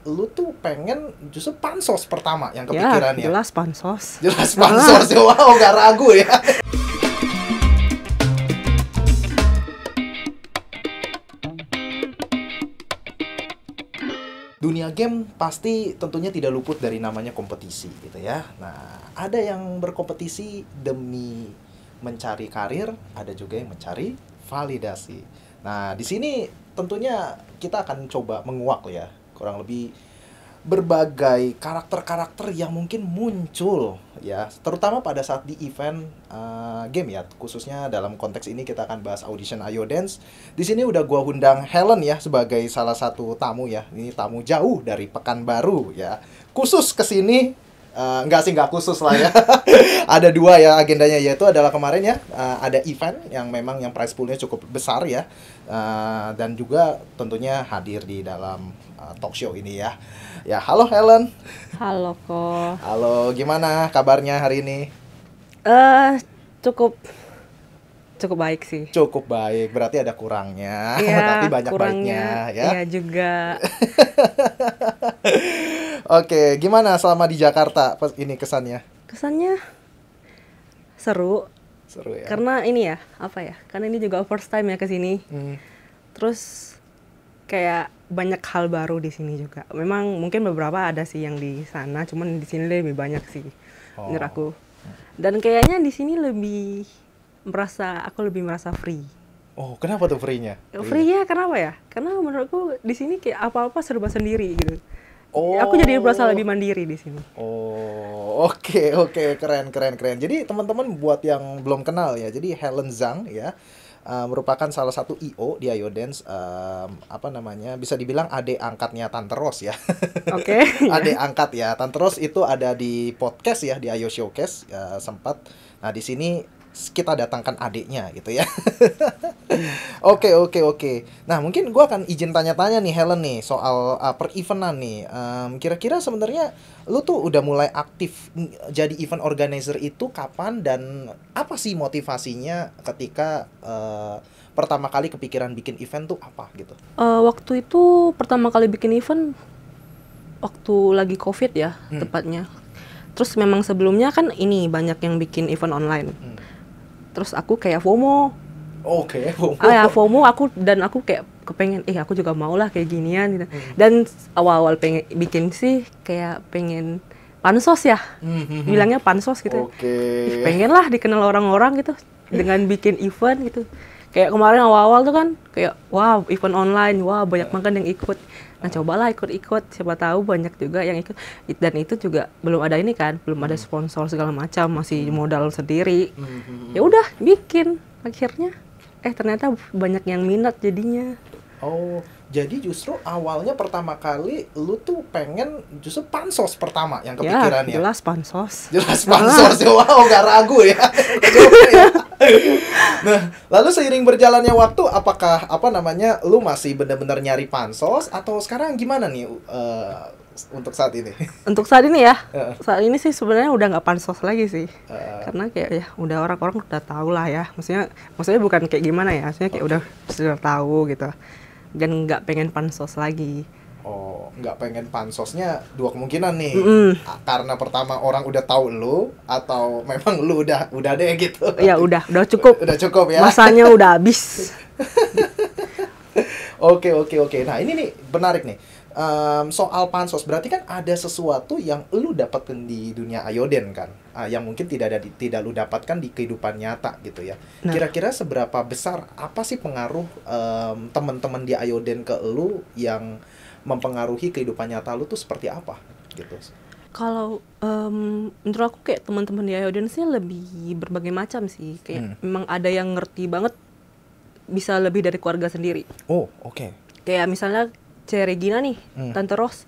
lu tuh pengen justru pansos pertama yang kepikiran ya? Jelas pansos. Jelas pansos, wow, gak ragu ya. Dunia game pasti tentunya tidak luput dari namanya kompetisi gitu ya. Nah, ada yang berkompetisi demi mencari karir, ada juga yang mencari validasi. Nah, di sini tentunya kita akan coba menguak ya, kurang lebih berbagai karakter-karakter yang mungkin muncul ya, terutama pada saat di event game ya, khususnya dalam konteks ini kita akan bahas audition Ayo Dance. Di sini udah gua undang Helen ya sebagai salah satu tamu ya. Ini tamu jauh dari Pekanbaru ya. Khusus ke sini nggak khusus lah ya. Ada dua ya agendanya, yaitu adalah kemarin ya ada event yang memang yang prize poolnya cukup besar ya, dan juga tentunya hadir di dalam talk show ini ya. Ya, halo Helen. Halo kok. Halo, gimana kabarnya hari ini? Cukup baik sih. Cukup baik, berarti ada kurangnya, Iya, tapi banyak kurangnya, baiknya ya. Iya juga. Oke, gimana selama di Jakarta ini kesannya? Kesannya seru. Seru ya. Karena ini ya, karena ini juga first time ya ke sini. Terus kayak banyak hal baru di sini juga. Memang mungkin beberapa ada sih yang di sana, cuman di sini lebih banyak sih menurut aku. Dan kayaknya di sini aku lebih merasa free. Oh, kenapa tuh free-nya? Free-nya kenapa ya? Karena menurutku di sini kayak apa-apa serba sendiri gitu. Aku jadi merasa lebih mandiri di sini. Oh, oke, keren. Jadi teman-teman buat yang belum kenal ya, jadi Helen Zhang ya, merupakan salah satu IO di Ayo Dance, bisa dibilang adik angkatnya Tante Ros ya. Oke. Adik angkat ya. Tante Ros itu ada di podcast ya, di Ayo Showcase ya, sempat. Nah, di sini kita datangkan adiknya gitu ya. Oke. Nah, mungkin gue akan izin tanya-tanya nih Helen nih soal per-eventan nih. Kira-kira sebenarnya lu tuh udah mulai aktif jadi event organizer itu kapan, dan apa sih motivasinya ketika pertama kali kepikiran bikin event tuh apa gitu? Waktu itu pertama kali bikin event waktu lagi COVID ya, tepatnya. Terus memang sebelumnya kan ini banyak yang bikin event online. Terus aku kayak FOMO. Oke, FOMO. FOMO aku kayak kepengen, aku juga mau lah kayak ginian gitu. Dan awal-awal pengen bikin sih kayak pengen pansos ya. Bilangnya pansos gitu. Oke. Pengen lah dikenal orang-orang gitu dengan bikin event gitu. Kayak kemarin awal-awal tuh kan kayak wow, event online, wow banyak banget yang ikut. Nah, cobalah ikut-ikut, siapa tahu banyak juga yang ikut. Dan itu juga belum ada ini kan, belum ada sponsor segala macam, masih modal sendiri. Ya udah bikin, akhirnya ternyata banyak yang minat jadinya. Oh, jadi justru awalnya pertama kali lu tuh pengen justru pansos pertama yang kepikiran ya? Jelas pansos. Jelas pansos, wow, gak ragu ya. Nah, lalu seiring berjalannya waktu, apakah lu masih benar-benar nyari pansos atau sekarang gimana nih untuk saat ini? Untuk saat ini ya, saat ini sih sebenarnya udah nggak pansos lagi sih, karena kayak ya udah orang-orang udah tahu lah ya, maksudnya bukan kayak gimana ya, maksudnya kayak udah sudah tahu gitu, dan nggak pengen pansos lagi. Oh, nggak pengen pansosnya dua kemungkinan nih. Karena pertama orang udah tahu lu, atau memang lu udah deh gitu. Ya udah cukup. Udah cukup ya. Masanya udah habis. Oke. Nah, ini nih menarik nih. Soal pansos, berarti kan ada sesuatu yang lu dapatkan di dunia Ayoden kan, yang mungkin tidak lu dapatkan di kehidupan nyata gitu ya. Nah. Kira-kira seberapa besar apa sih pengaruh teman-teman di Ayoden ke lu yang mempengaruhi kehidupan nyata lu tuh seperti apa gitu? Kalau menurut aku kayak teman-teman di Ayoden sih lebih berbagai macam sih, kayak memang ada yang ngerti banget, bisa lebih dari keluarga sendiri. Oh, oke. Kayak misalnya Cek Regina nih, Tante Ros,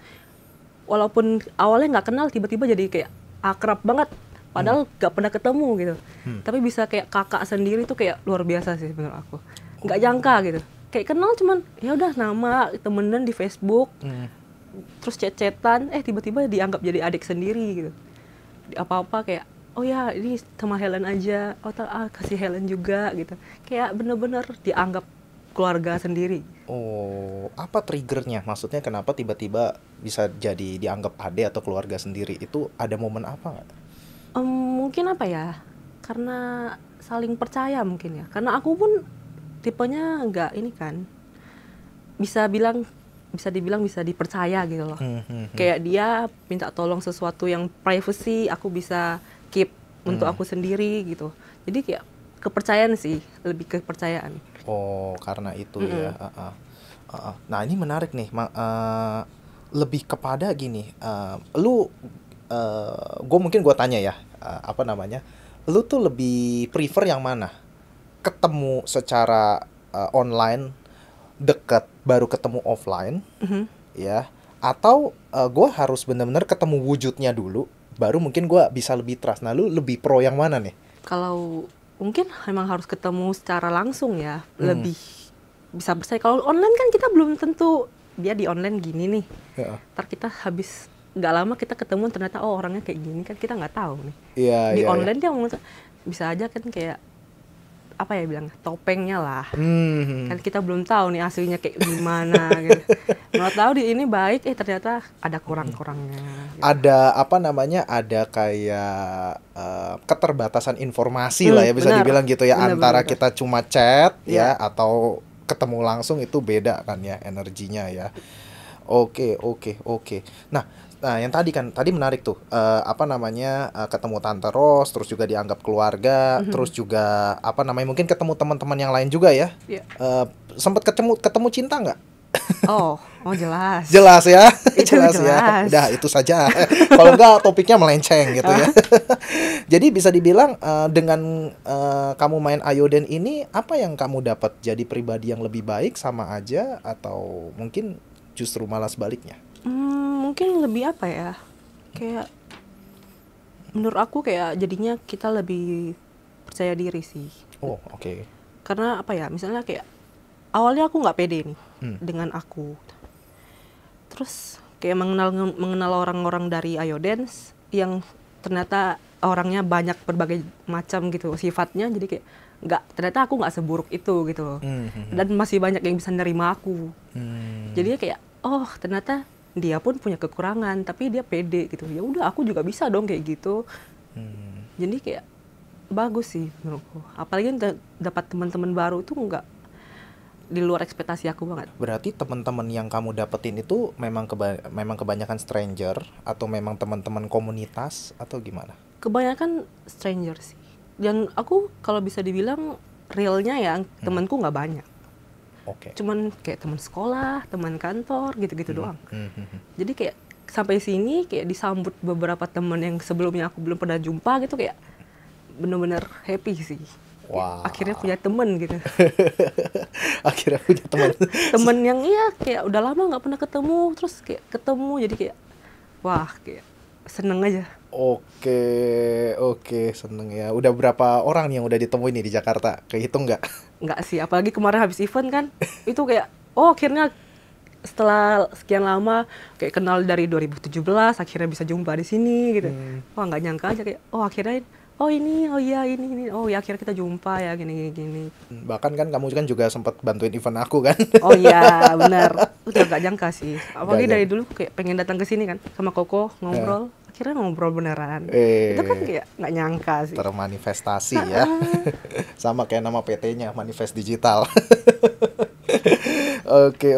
walaupun awalnya nggak kenal, tiba-tiba jadi kayak akrab banget, padahal nggak pernah ketemu gitu. Tapi bisa kayak kakak sendiri tuh kayak luar biasa sih menurut aku. Nggak jangka gitu. Kayak kenal cuman ya udah nama temenan di Facebook, terus chat-chatan, tiba-tiba dianggap jadi adik sendiri gitu. Apa-apa kayak oh ya ini sama Helen aja, kasih Helen juga gitu. Kayak bener-bener dianggap keluarga sendiri. Oh, apa triggernya? Maksudnya kenapa tiba-tiba bisa jadi dianggap adik atau keluarga sendiri, itu ada momen apa nggak? Mungkin apa ya? Karena saling percaya mungkin ya. Karena aku pun tipenya nggak ini kan. Bisa dibilang bisa dipercaya gitu loh. Kayak dia minta tolong sesuatu yang privacy, aku bisa keep untuk aku sendiri gitu. Jadi kayak kepercayaan sih, lebih kepercayaan. Oh, karena itu ya. Nah, ini menarik nih. Lebih kepada gini, gue tanya ya, apa namanya? Lu tuh lebih prefer yang mana? Ketemu secara online dekat, baru ketemu offline, ya? Atau gue harus benar-benar ketemu wujudnya dulu, baru mungkin gue bisa lebih trust. Nah, lu lebih pro yang mana nih? Kalau mungkin memang harus ketemu secara langsung ya, lebih bisa percaya. Kalau online kan kita belum tentu dia di online gini nih. Ntar kita habis nggak lama kita ketemu ternyata orangnya kayak gini, kan kita nggak tahu nih. Di online dia bisa aja kan kayak apa ya bilang topengnya lah. Kan kita belum tahu nih aslinya kayak gimana gitu. Menurut tahu di ini baik, ternyata ada kurang-kurangnya. Gitu. Ada apa namanya? Ada kayak keterbatasan informasi lah ya, bisa dibilang gitu ya, antara kita cuma chat ya atau ketemu langsung, itu beda kan ya energinya ya. Oke. Nah, yang tadi menarik tuh, apa namanya, ketemu Tante Ros, terus juga dianggap keluarga, terus juga apa namanya, mungkin ketemu teman-teman yang lain juga ya. Sempat ketemu cinta nggak? Oh jelas. Jelas ya. Jelas ya. Udah itu saja. Kalau nggak topiknya melenceng gitu ya. Jadi bisa dibilang dengan kamu main Ayoden ini, apa yang kamu dapat? Jadi pribadi yang lebih baik, sama aja, atau mungkin justru malah sebaliknya? Mungkin lebih apa ya, kayak menurut aku kayak jadinya kita lebih percaya diri sih. Oh oke. Karena apa ya, misalnya kayak awalnya aku nggak pede nih dengan aku, terus kayak mengenal orang-orang dari Ayodance yang ternyata orangnya banyak berbagai macam gitu sifatnya, jadi kayak ternyata aku nggak seburuk itu gitu. Dan masih banyak yang bisa nerima aku. Jadi kayak ternyata dia pun punya kekurangan tapi dia pede gitu. Ya udah, aku juga bisa dong kayak gitu. Jadi kayak bagus sih menurutku. Apalagi dapat teman-teman baru itu nggak di luar ekspektasi aku banget. Berarti teman-teman yang kamu dapetin itu memang kebanyakan stranger atau memang teman-teman komunitas atau gimana? Kebanyakan stranger sih. Dan aku kalau bisa dibilang realnya ya temanku nggak banyak. Cuman kayak teman sekolah, teman kantor, gitu-gitu doang. Jadi kayak sampai sini kayak disambut beberapa teman yang sebelumnya aku belum pernah jumpa gitu, kayak bener-bener happy sih. Wow. Akhirnya punya teman gitu. Akhirnya punya teman. Teman yang kayak udah lama nggak pernah ketemu, terus kayak ketemu, jadi kayak wah, kayak seneng aja. Oke, seneng ya. Udah berapa orang nih yang udah ditemuin nih di Jakarta? Kehitung nggak? Nggak sih, apalagi kemarin habis event kan. Itu kayak, akhirnya setelah sekian lama, kayak kenal dari 2017, akhirnya bisa jumpa di sini gitu. Wah, nggak nyangka aja kayak, akhirnya, ini akhirnya kita jumpa ya, gini. Bahkan kan kamu kan juga sempat bantuin event aku kan? Oh iya, benar. Udah nggak nyangka sih. Apalagi dari dulu kayak pengen datang ke sini kan, sama Koko ngobrol. Akhirnya ngobrol beneran. Itu kan kayak nggak nyangka sih. Termanifestasi ya. Sama kayak nama PT-nya, Manifest Digital. Oke.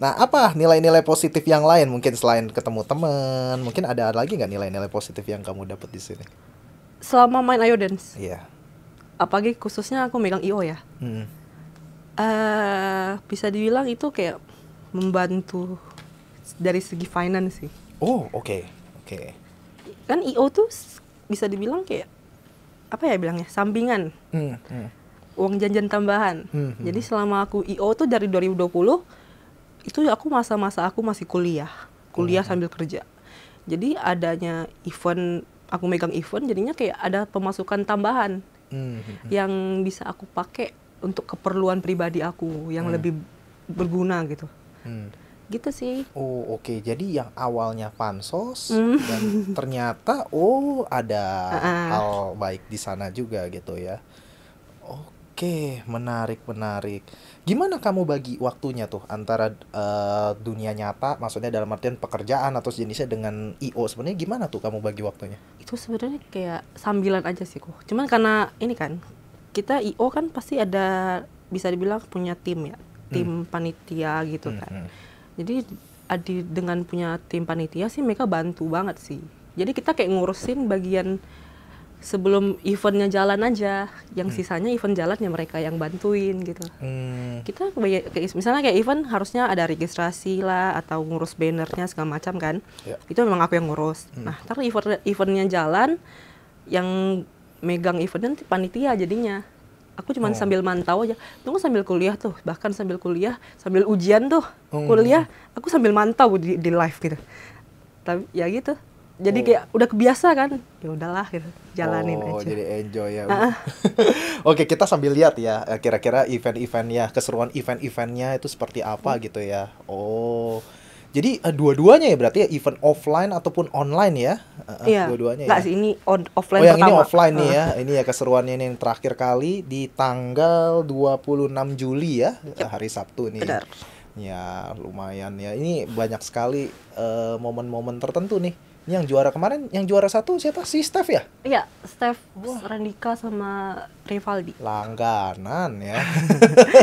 Nah, apa nilai-nilai positif yang lain mungkin selain ketemu teman? Mungkin ada lagi nggak nilai-nilai positif yang kamu dapat di sini? Selama main Ayodance? Iya. Apalagi khususnya aku megang IO ya. Bisa dibilang itu kayak membantu dari segi finance sih. Oh, oke. Kan IO tuh bisa dibilang kayak apa ya bilangnya, sampingan. Uang jajan tambahan. Jadi selama aku IO tuh dari 2020 itu aku masa-masa aku masih kuliah sambil kerja. Jadi adanya event, aku megang event, jadinya kayak ada pemasukan tambahan yang bisa aku pakai untuk keperluan pribadi aku yang lebih berguna gitu. Gitu sih. Oh, oke. Jadi yang awalnya pansos dan ternyata ada hal baik di sana juga gitu ya. Oke, menarik, menarik. Gimana kamu bagi waktunya tuh antara dunia nyata, maksudnya dalam artian pekerjaan atau jenisnya dengan IO sebenarnya gimana tuh kamu bagi waktunya? Itu sebenarnya kayak sambilan aja sih kok. Cuman karena ini kan kita IO kan pasti ada, bisa dibilang punya tim ya, tim panitia gitu kan. Jadi dengan punya tim panitia sih mereka bantu banget sih. Jadi kita kayak ngurusin bagian sebelum eventnya jalan aja, yang sisanya event jalannya mereka yang bantuin gitu. Kita misalnya kayak event harusnya ada registrasi lah atau ngurus bannernya segala macam kan. Itu memang aku yang ngurus. Nah, tapi eventnya jalan, yang megang eventnya nanti panitia jadinya. Aku cuma sambil mantau aja. Tunggu sambil kuliah tuh, bahkan sambil kuliah, sambil ujian tuh kuliah, aku sambil mantau di live gitu. Tapi ya gitu. Jadi kayak udah kebiasa kan, ya udahlah gitu, jalanin aja. Oh, jadi enjoy ya. Oke, kita sambil lihat ya, kira-kira event-eventnya, keseruan event-eventnya itu seperti apa gitu ya. Oh, jadi dua-duanya ya berarti ya, event offline ataupun online ya? Iya. Dua-duanya Nggak ya. sih, ini offline Oh, yang pertama. ini offline nih ya. Ini ya keseruannya ini yang terakhir kali di tanggal 26 Juli ya, hari Sabtu nih. Benar. Ya, lumayan ya. Ini banyak sekali momen-momen tertentu nih. Ini yang juara kemarin, yang juara satu siapa? Si Steph ya? Iya, Steph, Randika sama Rivaldi. Langganan ya.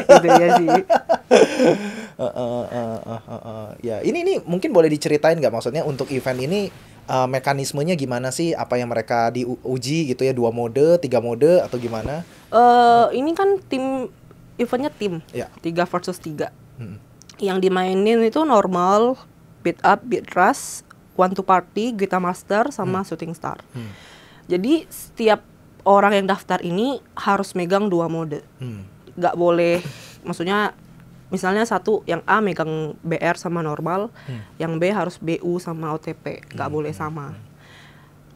Gitu ya sih. Ya, ini mungkin boleh diceritain nggak, maksudnya untuk event ini mekanismenya gimana sih? Apa yang mereka diuji gitu ya, 2 mode, 3 mode atau gimana? Ini kan eventnya tim. Ya. 3 versus 3. Yang dimainin itu normal, beat up, beat rush, one to party, Gita Master, sama Shooting Star. Jadi setiap orang yang daftar ini harus megang 2 mode. Nggak boleh, maksudnya misalnya satu yang A megang BR sama normal, yang B harus BU sama OTP, nggak boleh sama.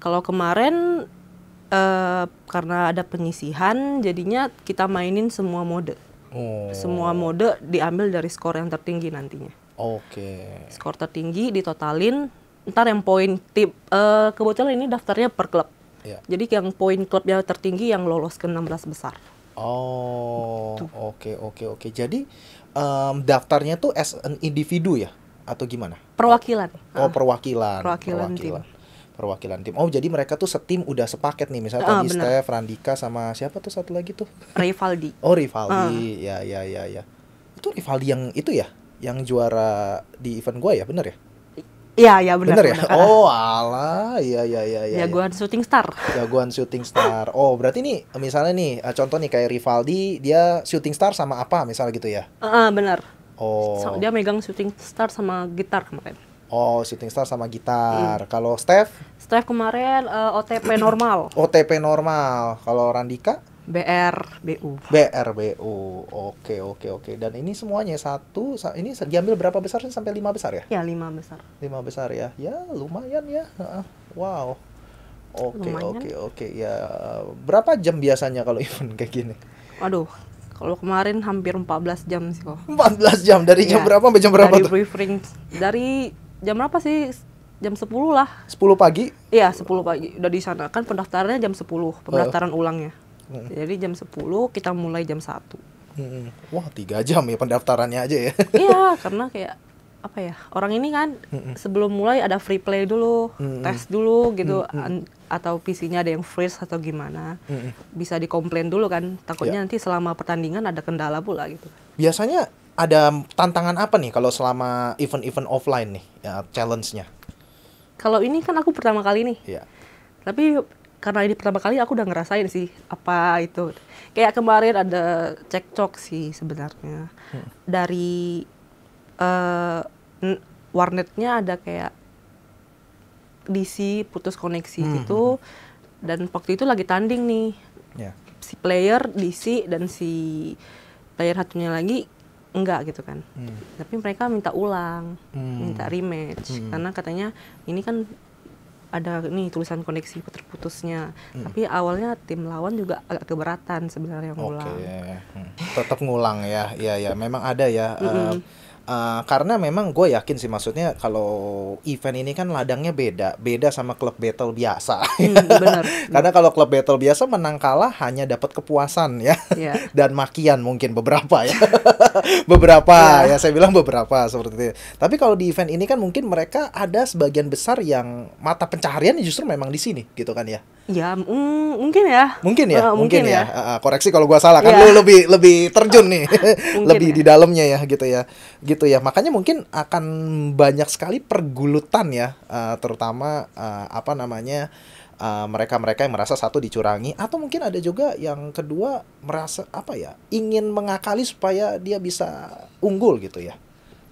Kalau kemarin karena ada penyisihan, jadinya kita mainin semua mode. Semua mode diambil dari skor yang tertinggi nantinya. Oke. Skor tertinggi ditotalin, ntar yang poin tim, kebetulan ini daftarnya per klub. Jadi yang poin klubnya tertinggi yang lolos ke 16 besar. Oh, oke. Jadi daftarnya tuh as an individu ya atau gimana? Perwakilan. Oh, perwakilan. Tim. Perwakilan tim. Oh, jadi mereka tuh setim udah sepaket nih. Misalnya tadi Steph, Randika sama siapa tuh satu lagi tuh? Rivaldi. Oh, Rivaldi. Ya. Itu Rivaldi yang itu ya? Yang juara di event gua ya, bener ya? Iya, benar. Bener ya? Oh, alah. Iya. Jagoan Shooting Star. Jagoan Shooting Star. Oh, berarti nih misalnya nih contoh nih kayak Rivaldi, dia Shooting Star sama apa misalnya gitu ya? Benar. Oh. Dia megang Shooting Star sama gitar kemarin. Oh, Shooting Star sama gitar. Kalau Steph kemarin OTP normal. OTP normal. Kalau Randika BRBU. Oke. Dan ini semuanya ini diambil berapa besar sih, sampai 5 besar ya? Ya, 5 besar. 5 besar ya. Ya, lumayan ya. Wow. Oke. Ya, berapa jam biasanya kalau event kayak gini? Waduh, kalau kemarin hampir 14 jam sih kok. 14 jam dari jam berapa sampai jam berapa dari tuh? Briefing dari jam berapa sih? Jam 10 lah. 10 pagi? Iya, 10 pagi. Udah di sana kan pendaftarannya jam 10, pendaftaran ulangnya. Jadi jam 10 kita mulai jam 1. Wah, 3 jam ya pendaftarannya aja ya. Iya, karena kayak apa ya, orang ini kan sebelum mulai ada free play dulu, tes dulu gitu, atau PC-nya ada yang freeze atau gimana, bisa dikomplain dulu kan, takutnya nanti selama pertandingan ada kendala pula gitu. Biasanya ada tantangan apa nih kalau selama event-event offline nih, ya, challenge-nya? Kalau ini kan aku pertama kali nih, tapi karena ini pertama kali aku udah ngerasain sih apa itu. Kayak kemarin ada cekcok sih sebenarnya. Dari warnetnya ada kayak DC putus koneksi gitu. Dan waktu itu lagi tanding nih. Si player DC dan si player satunya lagi enggak gitu kan. Tapi mereka minta ulang, minta rematch. Karena katanya ini kan ada nih tulisan koneksi putus-putusnya. Tapi awalnya tim lawan juga agak keberatan sebenarnya ngulang. Tetap ngulang ya. Iya, memang ada ya. Karena memang gue yakin sih, maksudnya kalau event ini kan ladangnya beda sama klub battle biasa. Benar. Karena kalau klub battle biasa menang kalah hanya dapat kepuasan ya, dan makian mungkin beberapa ya, ya saya bilang beberapa seperti itu. Tapi kalau di event ini kan mungkin mereka ada sebagian besar yang mata pencaharian justru memang di sini gitu kan ya. Ya, mungkin ya. Mungkin ya. Koreksi kalau gua salah, kan lu lebih terjun nih, lebih di dalamnya ya, gitu ya. Makanya mungkin akan banyak sekali pergulutan ya, terutama mereka-mereka yang merasa satu dicurangi, atau mungkin ada juga yang kedua merasa ingin mengakali supaya dia bisa unggul gitu ya.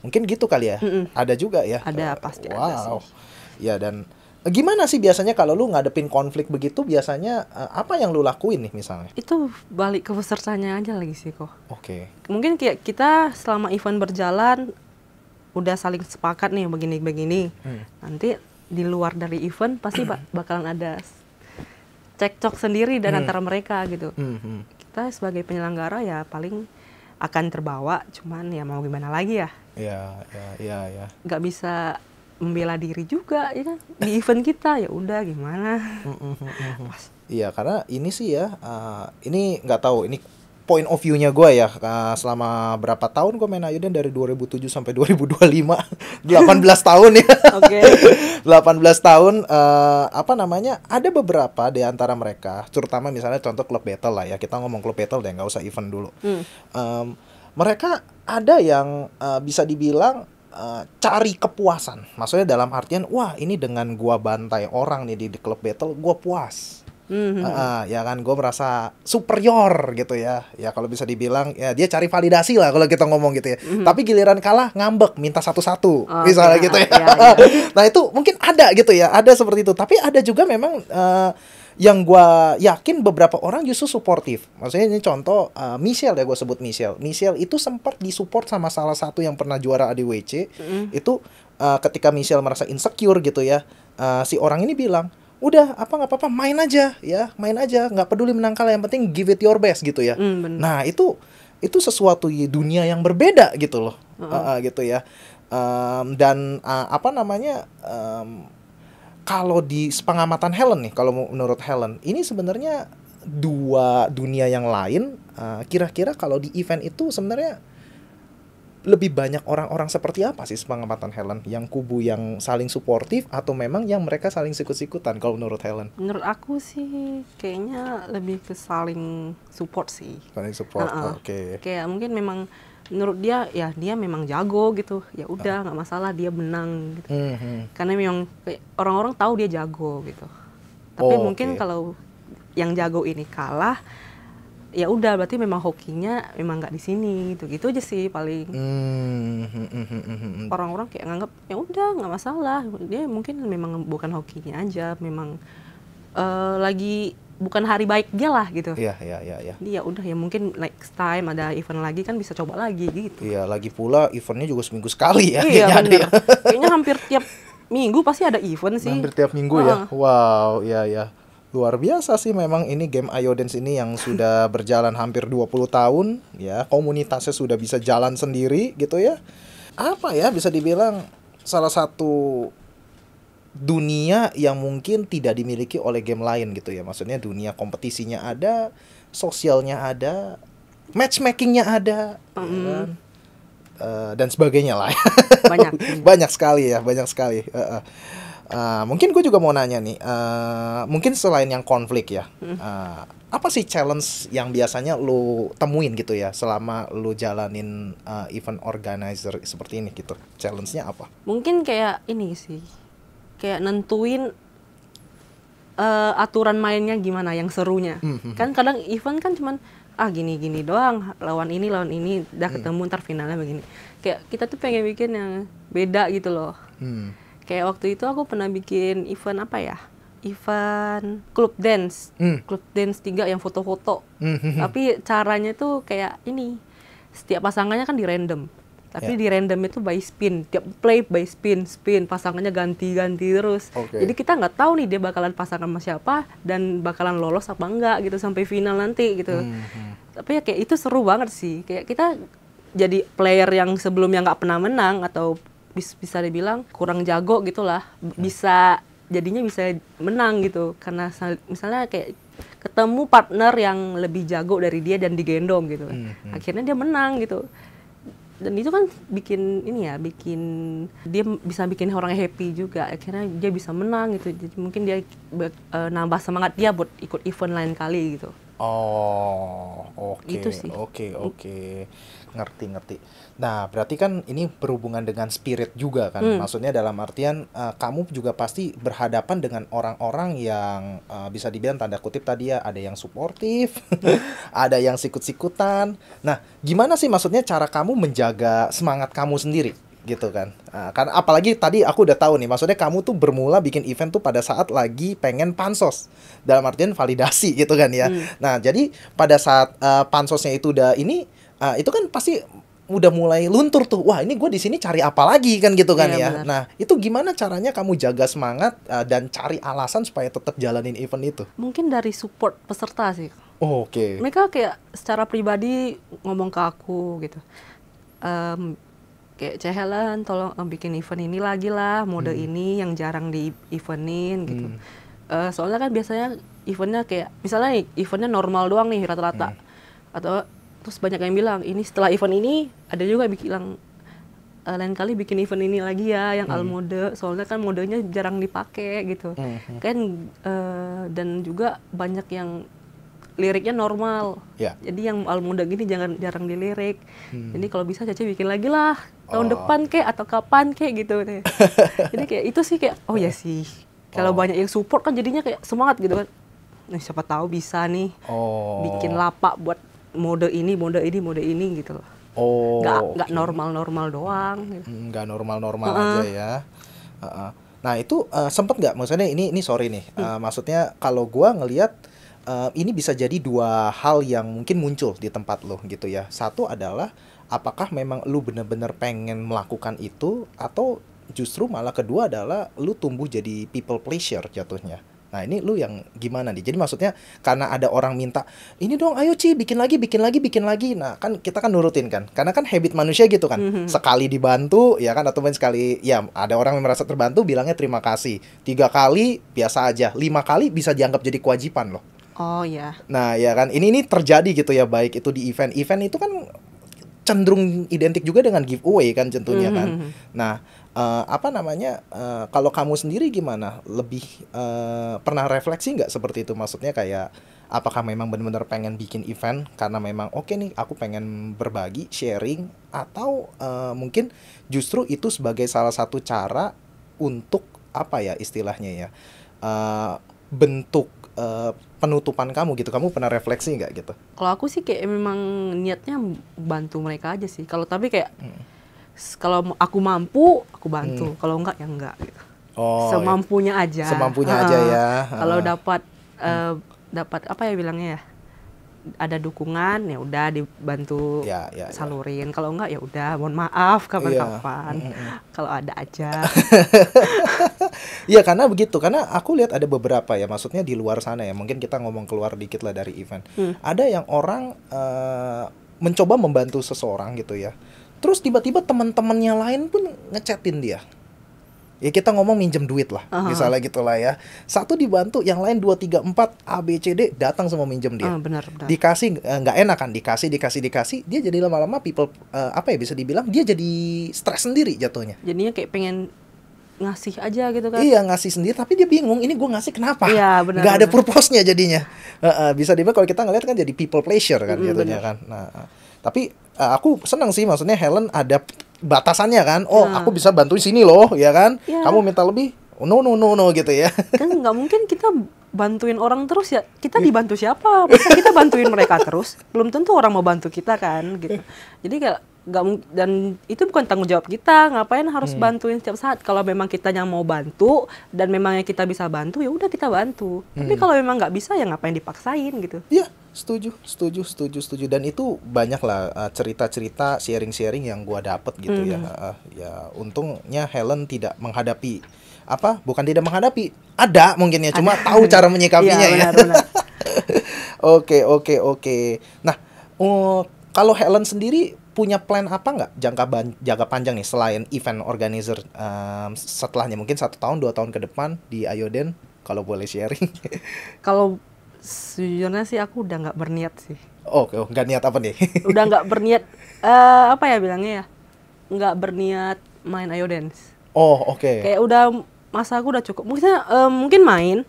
Mungkin gitu kali ya. Ada juga ya. Ada, pasti ada sih. Ya, dan gimana sih biasanya kalau lu ngadepin konflik begitu, biasanya apa yang lu lakuin nih misalnya? Itu balik ke pesertanya aja lagi sih kok. Oke. Mungkin kayak kita selama event berjalan udah saling sepakat nih begini-begini. Nanti di luar dari event pasti bakalan ada cekcok sendiri dan antara mereka gitu. Kita sebagai penyelenggara ya paling akan terbawa, cuman ya mau gimana lagi ya. Iya. Nggak bisa membela diri juga ya kan, di event kita ya udah gimana. Iya, karena ini sih ya, ini nggak tahu, ini point of view-nya gue ya, selama berapa tahun gue main Ayuden dari 2007 sampai 2025, 18 tahun ya. Oke. 18 tahun, ada beberapa di antara mereka, terutama misalnya contoh klub battle lah ya, kita ngomong klub battle deh, nggak usah event dulu. Mereka ada yang bisa dibilang cari kepuasan, maksudnya dalam artian, wah ini dengan gua bantai orang nih di klub battle, gua puas. Ya kan, gue merasa superior gitu ya. Ya kalau bisa dibilang ya dia cari validasi lah kalau kita ngomong gitu ya. Tapi giliran kalah ngambek, minta satu-satu, misalnya gitu ya. Nah itu mungkin ada gitu ya, ada seperti itu. Tapi ada juga memang yang gue yakin beberapa orang justru suportif. Maksudnya ini contoh Michelle ya, gue sebut Michelle. Michelle itu sempat disupport sama salah satu yang pernah juara ADWC. Itu ketika Michelle merasa insecure gitu ya, si orang ini bilang, udah nggak apa-apa, main aja, nggak peduli menang kalah, yang penting give it your best gitu ya. Nah itu sesuatu dunia yang berbeda gitu loh, gitu ya. Kalau di pengamatan Helen nih, kalau menurut Helen, ini sebenarnya dua dunia yang lain. Kira-kira kalau di event itu sebenarnya lebih banyak orang-orang seperti apa sih pengamatan Helen? Yang kubu yang saling suportif atau memang yang mereka saling sikut-sikutan kalau menurut Helen? Menurut aku sih kayaknya lebih ke saling support sih. Saling support, oke. Kayak mungkin memang menurut dia ya dia memang jago gitu, ya udah nggak masalah dia menang gitu. Karena memang orang-orang tahu dia jago gitu. Tapi mungkin kalau yang jago ini kalah, ya udah berarti memang hokinya memang nggak di sini gitu aja sih paling. Orang-orang kayak nganggap ya udah nggak masalah, dia mungkin memang bukan hokinya aja, memang lagi bukan hari baik dia lah gitu. Iya. Dia udah ya mungkin next time ada event lagi kan bisa coba lagi gitu. Iya, lagi pula eventnya juga seminggu sekali ya. Iya benar. Kayaknya hampir tiap minggu pasti ada event sih. Hampir tiap minggu ya. Wow, iya. Luar biasa sih memang ini game Ayodance ini yang sudah berjalan hampir 20 tahun ya. Komunitasnya sudah bisa jalan sendiri gitu ya. Apa ya, bisa dibilang salah satu dunia yang mungkin tidak dimiliki oleh game lain gitu ya. Maksudnya dunia kompetisinya ada, sosialnya ada, matchmakingnya ada, dan sebagainya lah. Banyak sekali. Mungkin gue juga mau nanya nih, mungkin selain yang konflik ya, apa sih challenge yang biasanya lu temuin gitu ya selama lu jalanin event organizer seperti ini gitu? Challenge-nya apa? Mungkin kayak ini sih, kayak nentuin aturan mainnya gimana yang serunya. Kan kadang event kan cuman gini doang, lawan ini udah ketemu ntar finalnya begini. Kayak kita tuh pengen bikin yang beda gitu loh. Kayak waktu itu aku pernah bikin event event klub dance. Klub dance 3 yang foto-foto. Tapi caranya tuh kayak ini, setiap pasangannya kan di random. Tapi di random itu by spin, tiap play by spin, pasangannya ganti-ganti terus. Jadi kita nggak tahu nih dia bakalan pasangan sama siapa dan bakalan lolos apa enggak gitu sampai final nanti gitu. Tapi ya kayak itu seru banget sih. Kayak kita jadi player yang sebelumnya nggak pernah menang atau bisa dibilang kurang jago gitulah, jadinya bisa menang gitu karena misalnya kayak ketemu partner yang lebih jago dari dia dan digendong gitu kan. Akhirnya dia menang gitu. Dan itu kan bikin dia bisa bikin orang happy juga. Akhirnya dia bisa menang gitu. Jadi mungkin dia nambah semangat dia buat ikut event lain kali gitu. Oh, oke, Itu sih. oke. Ngerti. Nah, berarti kan ini berhubungan dengan spirit juga kan. Maksudnya dalam artian kamu juga pasti berhadapan dengan orang-orang yang bisa dibilang tanda kutip tadi ya, ada yang suportif, ada yang sikut-sikutan. Nah, gimana sih maksudnya cara kamu menjaga semangat kamu sendiri? Gitu kan, karena apalagi tadi aku udah tahu nih, maksudnya kamu tuh bermula bikin event tuh pada saat lagi pengen pansos, dalam artian validasi gitu kan ya. Nah jadi pada saat pansosnya itu udah ini, itu kan pasti udah mulai luntur tuh, wah ini gue di sini cari apa lagi kan gitu kan ya. Benar. Nah itu gimana caranya kamu jaga semangat dan cari alasan supaya tetap jalanin event itu? Mungkin dari support peserta sih. Oke. Mereka kayak secara pribadi ngomong ke aku gitu. Kayak Ceh Helen tolong bikin event ini lagi lah, mode ini yang jarang di eventin gitu. Soalnya kan biasanya eventnya kayak misalnya eventnya normal doang nih rata-rata, atau terus banyak yang bilang ini setelah event ini ada juga bilang lain kali bikin event ini lagi ya yang all mode, soalnya kan modenya jarang dipakai gitu. Kan dan juga banyak yang liriknya normal, jadi yang all mode gini jarang dilirik. Jadi kalau bisa Caca bikin lagi lah tahun depan kek atau kapan kek gitu. Jadi kayak itu sih kayak oh ya sih, kalau banyak yang support kan jadinya kayak semangat gitu kan. Nah, siapa tahu bisa nih bikin lapak buat mode ini gitu loh. Nggak normal doang. Nggak normal aja ya. Nah itu sempet nggak, maksudnya ini sorry nih, maksudnya kalau gua ngelihat ini bisa jadi dua hal yang mungkin muncul di tempat lo gitu ya. Satu adalah apakah memang lu bener-bener pengen melakukan itu, atau justru malah kedua adalah lu tumbuh jadi people pleasure jatuhnya. Nah ini lu yang gimana nih? Jadi maksudnya karena ada orang minta, ini dong ayo Ci bikin lagi. Nah kan kita kan nurutin kan, karena kan habit manusia gitu kan. Sekali dibantu ya kan, atau sekali ya ada orang yang merasa terbantu bilangnya terima kasih. 3 kali biasa aja, 5 kali bisa dianggap jadi kewajiban loh. Oh ya. Nah ya kan, ini terjadi gitu ya, baik itu di event itu kan cenderung identik juga dengan giveaway kan tentunya kan. Nah kalau kamu sendiri gimana? Lebih pernah refleksi nggak seperti itu? Maksudnya kayak apakah memang benar-benar pengen bikin event karena memang oke nih aku pengen berbagi, sharing, atau mungkin justru itu sebagai salah satu cara untuk apa ya istilahnya ya, bentuk penutupan kamu gitu. Kamu pernah refleksi nggak gitu? Kalau aku sih kayak memang niatnya bantu mereka aja sih. Kalau tapi kayak kalau aku mampu aku bantu, kalau enggak ya enggak gitu. Semampunya aja. Semampunya aja ya. Kalau dapat apa ya bilangnya ya? Ada dukungan ya udah dibantu salurin. Kalau enggak ya udah mohon maaf kapan-kapan. Kalau ada aja. Iya karena begitu, karena aku lihat ada beberapa ya, maksudnya di luar sana ya, mungkin kita ngomong keluar dikit lah dari event. Ada yang orang mencoba membantu seseorang gitu ya, terus tiba-tiba teman-temannya lain pun ngechatin dia. Ya kita ngomong minjem duit lah, misalnya gitulah ya. Satu dibantu, yang lain 2, 3, 4 A, B, C, D datang semua minjem dia. Benar. Dikasih nggak enak kan, dikasih, dia jadi lama-lama people bisa dibilang dia jadi stres sendiri jatuhnya. Jadinya kayak pengen ngasih aja gitu kan. Iya ngasih sendiri, tapi dia bingung ini gue ngasih kenapa? Iya benar. Nggak ada purpose-nya jadinya. Bisa dibilang kalau kita ngeliat kan jadi people pleasure kan jatuhnya kan. Nah tapi aku senang sih, maksudnya Helen ada batasannya kan. Aku bisa bantuin sini loh ya kan. Kamu minta lebih, no gitu ya. Kan nggak mungkin kita bantuin orang terus ya. Kita dibantu siapa? Masa kita bantuin mereka terus? Belum tentu orang mau bantu kita kan gitu. Jadi kayak dan itu bukan tanggung jawab kita. Ngapain harus bantuin setiap saat? Kalau memang kita yang mau bantu dan memangnya kita bisa bantu, ya udah kita bantu. Tapi kalau memang nggak bisa ya ngapain dipaksain gitu. Iya. Setuju. Dan itu banyak lah cerita-cerita sharing yang gua dapet gitu ya. Ya untungnya Helen tidak menghadapi tidak menghadapi, ada mungkin ya, cuma tahu cara menyikapinya ya. Benar. Oke. Nah, kalau Helen sendiri punya plan apa nggak jangka panjang nih selain event organizer setelahnya mungkin 1 tahun 2 tahun ke depan di Ayoden kalau boleh sharing? Kalau sejujurnya sih aku udah nggak berniat sih. Oke, nggak niat apa nih? Udah nggak berniat, apa ya bilangnya ya? Nggak berniat main Ayo Dance. Oh, oke. Kayak udah masa aku udah cukup. Mungkin main,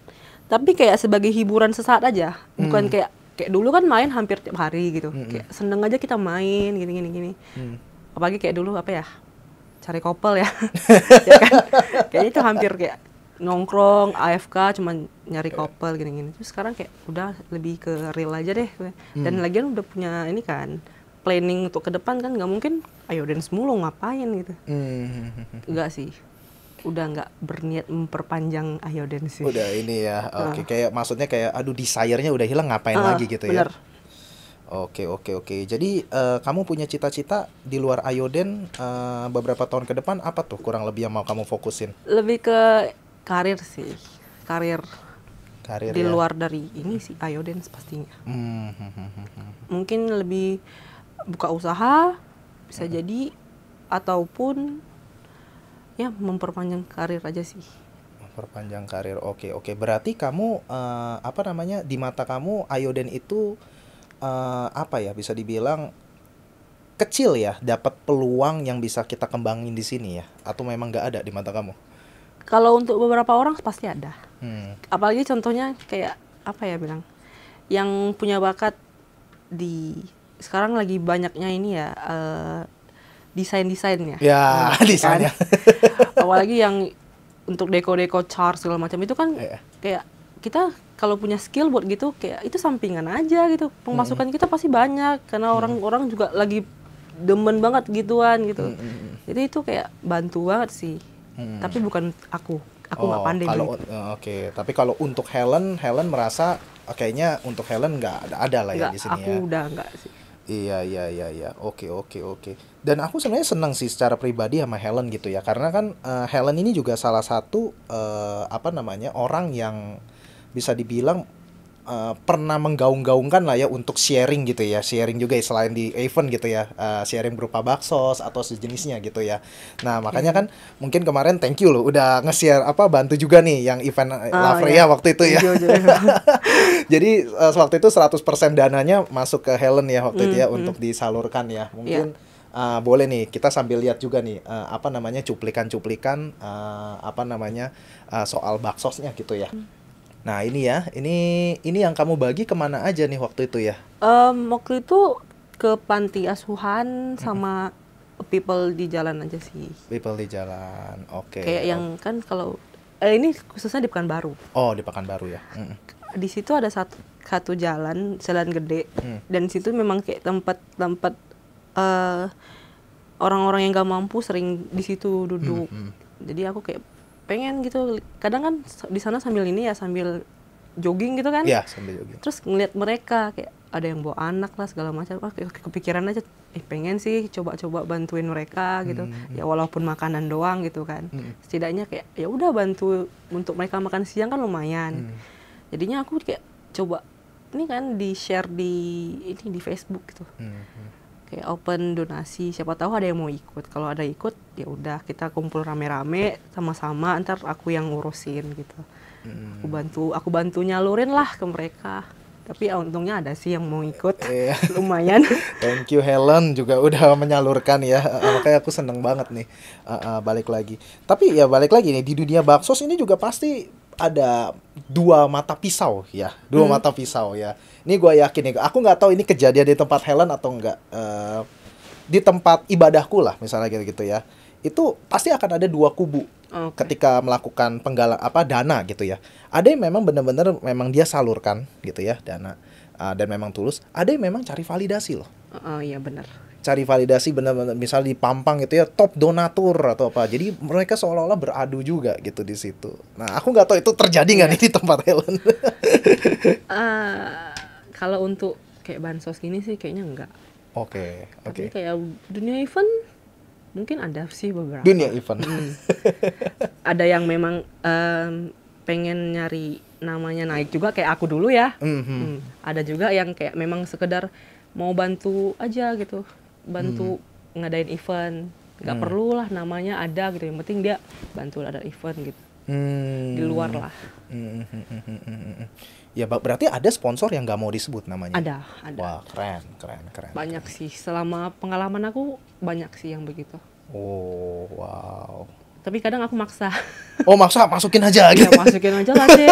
tapi kayak sebagai hiburan sesaat aja. Bukan kayak dulu kan main hampir tiap hari gitu. Kayak seneng aja kita main gini. Apalagi kayak dulu apa ya? Cari couple ya. Ya kan? Kayaknya itu hampir kayak nongkrong, AFK cuman nyari couple gini. Terus sekarang kayak udah lebih ke real aja deh. Dan lagian udah punya ini kan planning untuk ke depan kan, nggak mungkin Ayo Dance mulu ngapain gitu. Enggak sih, udah nggak berniat memperpanjang Ayo Dance sih. Udah ini ya, oke. Kayak maksudnya kayak aduh desire-nya udah hilang, ngapain lagi gitu bener. ya. Oke. Jadi kamu punya cita-cita di luar Ayoden beberapa tahun ke depan apa tuh kurang lebih yang mau kamu fokusin? Lebih ke karir sih, karir di ya? luar dari ini sih Ayo Dance pastinya. Mungkin lebih buka usaha bisa jadi, ataupun ya memperpanjang karir aja sih. Memperpanjang karir, oke. Berarti kamu di mata kamu Ayoden itu bisa dibilang kecil ya, dapat peluang yang bisa kita kembangin di sini ya, atau memang nggak ada di mata kamu? Kalau untuk beberapa orang pasti ada. Apalagi contohnya kayak apa ya bilang, yang punya bakat di sekarang lagi banyaknya ini ya desainnya. Ya, desainnya. Kan? Apalagi yang untuk deko chart segala macam itu kan kayak kita kalau punya skill buat gitu kayak itu sampingan aja gitu. Pemasukan kita pasti banyak karena orang-orang juga lagi demen banget gituan gitu. Jadi itu kayak bantu banget sih. Tapi bukan aku nggak pandai. Tapi kalau untuk Helen merasa kayaknya untuk Helen nggak ada lah ya di sini ya. Aku udah nggak sih. Iya. Oke. Dan aku sebenarnya senang sih secara pribadi sama Helen gitu ya, karena kan Helen ini juga salah satu orang yang bisa dibilang pernah menggaung-gaungkan lah ya untuk sharing gitu ya, sharing juga ya, selain di event gitu ya, sharing berupa baksos atau sejenisnya gitu ya. Nah makanya kan mungkin kemarin thank you loh udah nge-share bantu juga nih yang event Lavrea waktu itu ya. Jadi waktu itu 100% dananya masuk ke Helen ya waktu itu ya untuk disalurkan ya. Mungkin boleh nih kita sambil lihat juga nih cuplikan-cuplikan soal baksosnya gitu ya. Nah ini ya, ini yang kamu bagi kemana aja nih waktu itu ya? Waktu itu ke panti asuhan sama people di jalan aja sih. People di jalan, oke. Kayak yang kan kalau ini khususnya di Pekanbaru. Oh di Pekanbaru ya. Di situ ada satu jalan gede, dan situ memang kayak tempat orang-orang yang gak mampu sering di situ duduk. Jadi aku kayak pengen gitu, kadang kan di sana sambil jogging gitu kan. Iya, sambil jogging. Terus ngeliat mereka kayak ada yang bawa anak lah segala macam, kepikiran aja pengen sih coba bantuin mereka gitu. Ya walaupun makanan doang gitu kan. Setidaknya kayak ya udah bantu untuk mereka makan siang kan lumayan. Jadinya aku kayak coba ini kan di-share di Facebook gitu. Kayak open donasi, siapa tahu ada yang mau ikut. Kalau ada ikut, ya udah kita kumpul rame-rame sama-sama, ntar aku yang ngurusin gitu. Aku bantu nyalurin lah ke mereka. Tapi untungnya ada sih yang mau ikut. Lumayan. Thank you Helen juga udah menyalurkan ya. Makanya aku seneng banget nih. Balik lagi. Tapi ya balik lagi nih, di dunia baksos ini juga pasti ada dua mata pisau ya, mata pisau ya. Ini gue yakin nih, aku nggak tahu ini kejadian di tempat Helen atau enggak. Di tempat ibadahku lah misalnya gitu ya, itu pasti akan ada dua kubu ketika melakukan dana gitu ya. Ada yang memang benar-benar memang dia salurkan gitu ya dana, dan memang tulus. Ada yang memang cari validasi loh. Iya benar. Cari validasi benar-benar, misal di Pampang gitu ya, top donatur atau apa. Jadi mereka seolah-olah beradu juga gitu di situ. Nah, aku nggak tahu itu terjadi nggak nih di tempat Helen. Kalau untuk kayak bansos gini sih kayaknya enggak. Oke. Tapi kayak dunia event mungkin ada sih beberapa. Dunia event. Ada yang memang pengen nyari namanya naik juga kayak aku dulu ya. Ada juga yang kayak memang sekedar mau bantu aja gitu. bantu ngadain event. Nggak perlu lah namanya ada gitu, yang penting dia bantu ada event gitu. Di luar lah. Ya berarti ada sponsor yang nggak mau disebut namanya? Ada. Wah, keren. Banyak sih, selama pengalaman aku banyak sih yang begitu. Oh, wow. Tapi kadang aku maksa. Oh, maksa masukin aja Ya gitu. masukin aja lah sih.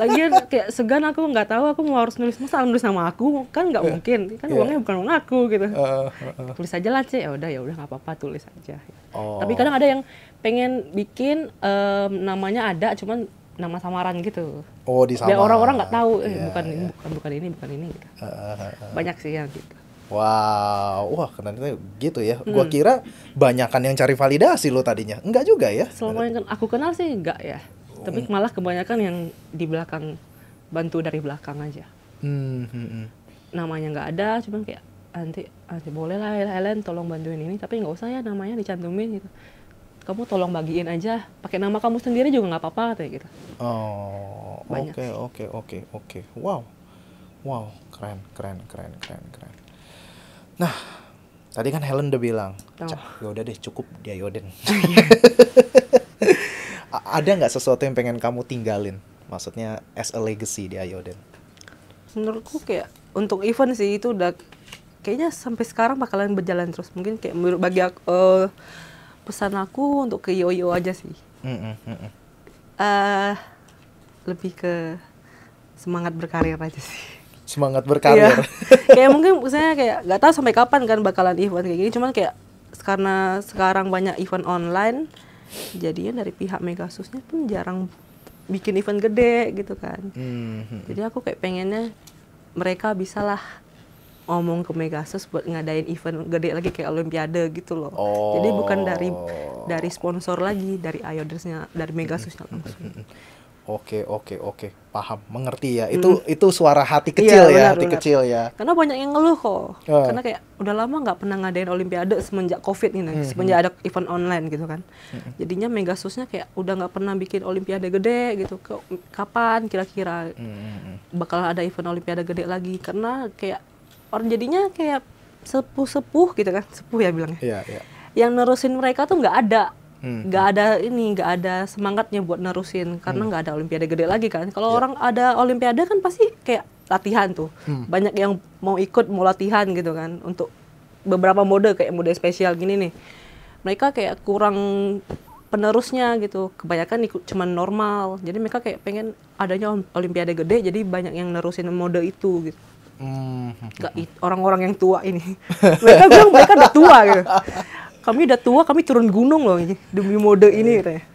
Lagian kayak segan, aku nggak tahu aku mau harus nulis, masa nulis nama aku kan nggak mungkin, kan uangnya bukan uang aku gitu. Tulis aja lah ya udah nggak apa-apa, tulis aja. Tapi kadang ada yang pengen bikin namanya ada, cuman nama samaran gitu. Oh, disamar. Biar orang-orang nggak tahu bukan ini gitu. Banyak sih yang gitu. Wow, wah kenapa gitu ya? Gua kira banyakan yang cari validasi lo tadinya. Enggak juga ya? Selama yang aku kenal sih enggak ya. Tapi malah kebanyakan yang di belakang, bantu dari belakang aja. Namanya nggak ada, cuman kayak nanti boleh lah Helen tolong bantuin ini, tapi nggak usah ya namanya dicantumin gitu. Kamu tolong bagiin aja, pakai nama kamu sendiri juga nggak apa-apa kayak gitu. Oh, oke. Wow, keren. Nah, tadi kan Helen udah bilang, ya udah deh cukup di Ayoden. Ada nggak sesuatu yang pengen kamu tinggalin? Maksudnya as a legacy di Ayoden? Menurutku kayak untuk event sih itu udah kayaknya sampai sekarang bakalan berjalan terus. Mungkin kayak bagi aku, pesan aku untuk ke Yoyo aja sih. Lebih ke semangat berkarir aja sih. Semangat berkarir. Kayak mungkin misalnya kayak nggak tahu sampai kapan kan bakalan event kayak gini, cuman kayak karena sekarang banyak event online, jadinya dari pihak Megasusnya pun jarang bikin event gede gitu kan. Jadi aku kayak pengennya mereka bisalah ngomong ke Megasus buat ngadain event gede lagi kayak Olimpiade gitu loh. Jadi bukan dari sponsor lagi, dari Ayodensnya, dari Megasusnya langsung. Oke, paham, mengerti ya. Itu suara hati kecil ya, hati kecil ya. Karena banyak yang ngeluh kok. Karena kayak udah lama nggak pernah ngadain Olimpiade semenjak COVID ini, semenjak ada event online gitu kan. Jadinya Megasusnya kayak udah nggak pernah bikin Olimpiade gede gitu. Kapan kira-kira bakal ada event Olimpiade gede lagi? Karena kayak orang jadinya kayak sepuh gitu kan, sepuh ya bilangnya. Yang nerusin mereka tuh nggak ada. Nggak ada semangatnya buat nerusin karena nggak ada Olimpiade gede lagi kan. Kalau orang ada Olimpiade kan pasti kayak latihan tuh. Banyak yang mau ikut, mau latihan gitu kan untuk beberapa mode kayak mode spesial gini nih. Mereka kayak kurang penerusnya gitu. Kebanyakan ikut cuman normal. Jadi mereka kayak pengen adanya Olimpiade gede, jadi banyak yang nerusin mode itu gitu. Orang-orang yang tua ini. Mereka bilang mereka udah tua gitu. Kami udah tua, kami turun gunung loh demi mode ini katanya.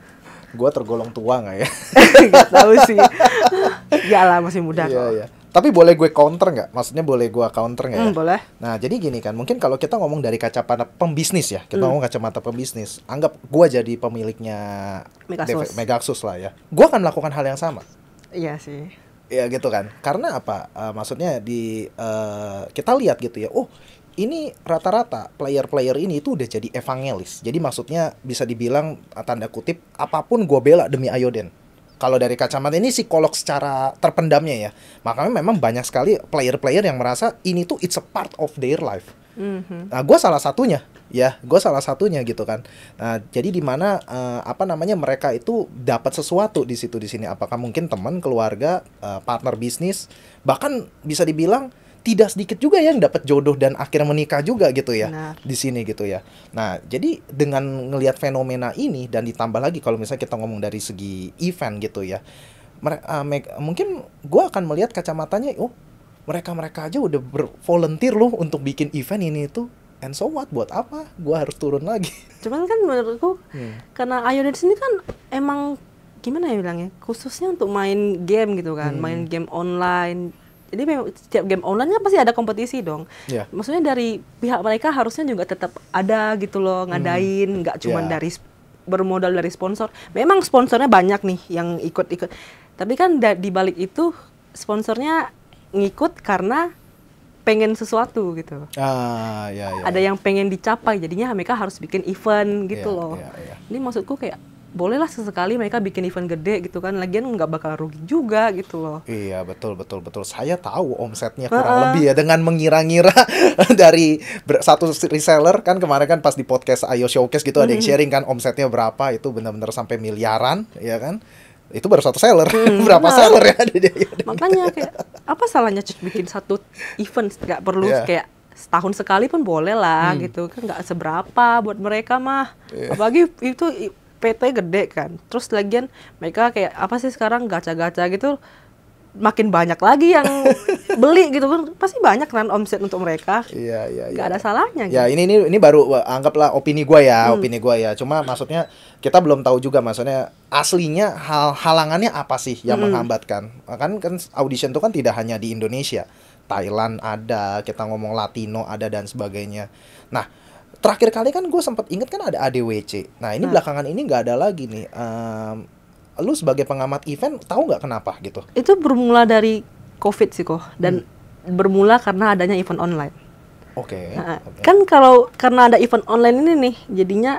Gua tergolong tua nggak ya? Gak tahu sih. Ya lah, masih muda kok. Iya. Tapi boleh gue counter nggak? Maksudnya boleh gue counter nggak ya? Boleh. Nah, jadi gini kan, mungkin kalau kita ngomong dari kacamata pembisnis ya, kita ngomong kacamata pembisnis. Anggap gue jadi pemiliknya Megasus lah ya. Gue akan melakukan hal yang sama. Iya sih. Ya gitu kan. Karena apa? Maksudnya kita lihat gitu ya. Oh, ini rata-rata player-player ini itu udah jadi evangelis. Jadi maksudnya bisa dibilang tanda kutip apapun gue bela demi Ayoden. Kalau dari kacamata ini psikolog secara terpendamnya ya. Makanya memang banyak sekali player-player yang merasa ini tuh it's a part of their life. Nah, gue salah satunya gitu kan. Nah, jadi di mana mereka itu dapat sesuatu di sini. Apakah mungkin teman, keluarga, partner bisnis, bahkan bisa dibilang tidak sedikit juga yang dapat jodoh dan akhirnya menikah juga gitu ya. Di sini gitu ya. Nah, jadi dengan ngelihat fenomena ini dan ditambah lagi kalau misalnya kita ngomong dari segi event gitu ya. Mungkin gue akan melihat kacamatanya, mereka aja udah volunteer loh untuk bikin event ini itu. And so what? Buat apa? Gue harus turun lagi. Cuman kan menurutku karena Ayoden sini kan emang gimana ya bilangnya? Khususnya untuk main game gitu kan, main game online. Jadi memang setiap game online kan pasti ada kompetisi dong. Maksudnya dari pihak mereka harusnya juga tetap ada gitu loh, ngadain, nggak cuma dari bermodal dari sponsor. Memang sponsornya banyak nih yang ikut-ikut. Tapi kan di balik itu sponsornya ngikut karena pengen sesuatu gitu. Ada yang pengen dicapai, jadinya mereka harus bikin event gitu loh. Ini maksudku kayak bolehlah sesekali mereka bikin event gede gitu kan, lagian nggak bakal rugi juga gitu loh. Iya, betul. Saya tahu omsetnya kurang lebih ya, dengan mengira-ngira dari satu reseller kan, kemarin kan pas di podcast Ayo Showcase gitu ada yang sharing kan omsetnya berapa, itu benar-benar sampai miliaran ya kan. Itu baru satu seller. Berapa seller ya ada dia. Makanya kayak apa salahnya bikin satu event, nggak perlu kayak setahun sekali pun boleh lah gitu kan, nggak seberapa buat mereka mah. Apalagi itu PT gede kan. Terus lagian mereka kayak apa sih sekarang gacha-gacha gitu, makin banyak lagi yang beli gitu kan, pasti banyak kan omset untuk mereka. Iya. Gak ada salahnya. Ya gitu. ini baru anggaplah opini gue ya, opini gue ya. Cuma maksudnya kita belum tahu juga maksudnya aslinya halangannya apa sih yang menghambatkan. Kan audition itu kan tidak hanya di Indonesia, Thailand ada, kita ngomong Latino ada dan sebagainya. Nah, terakhir kali kan gue sempat inget kan ada ADWC. Nah ini belakangan ini nggak ada lagi nih. Lu sebagai pengamat event tahu nggak kenapa gitu? Itu bermula dari COVID sih kok, dan bermula karena adanya event online. Oke. Kan karena ada event online ini nih, jadinya